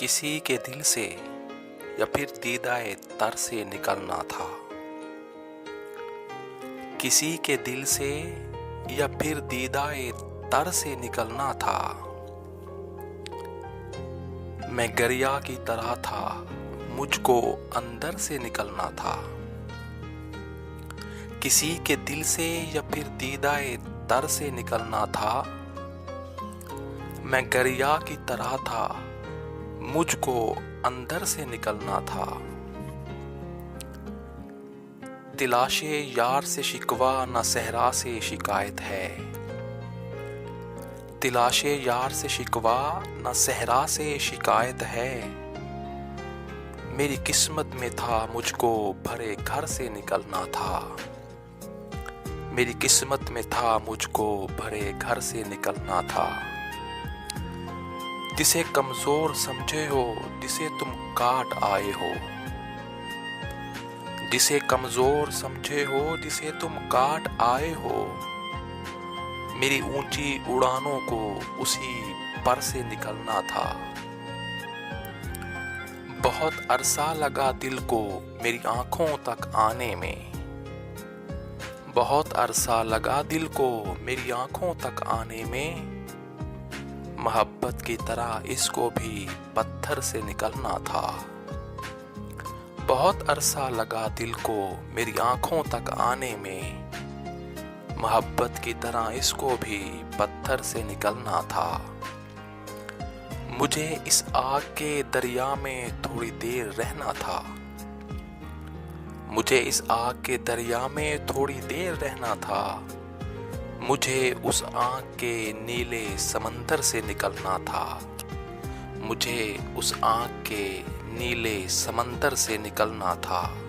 किसी के दिल से या फिर दीदाए तर से निकलना था। किसी के दिल से या फिर दीदाए तर से निकलना था। मैं गरिया की तरह था, मुझको अंदर से निकलना था। किसी के दिल से या फिर दीदाए तर से निकलना था। मैं गरिया की तरह था, मुझको अंदर से निकलना था। तिलाशे यार से शिकवा न सहरा से शिकायत है। तिलाशे यार से शिकवा न सहरा से शिकायत है। मेरी किस्मत में था, मुझको भरे घर से निकलना था। मेरी किस्मत में था, मुझको भरे घर से निकलना था। जिसे कमजोर समझे हो, जिसे तुम काट आए हो। जिसे कमजोर समझे हो, जिसे तुम काट आए हो। मेरी ऊंची उड़ानों को उसी पर से निकलना था। बहुत अरसा लगा दिल को मेरी आंखों तक आने में। बहुत अरसा लगा दिल को मेरी आंखों तक आने में। मोहब्बत की तरह इसको भी पत्थर से निकलना था। बहुत अरसा लगा दिल को मेरी आंखों तक आने में। मोहब्बत की तरह इसको भी पत्थर से निकलना था। मुझे इस आग के दरिया में थोड़ी देर रहना था। मुझे इस आग के दरिया में थोड़ी देर रहना था। मुझे उस आग के नीले समंदर से निकलना था। मुझे उस आग के नीले समंदर से निकलना था।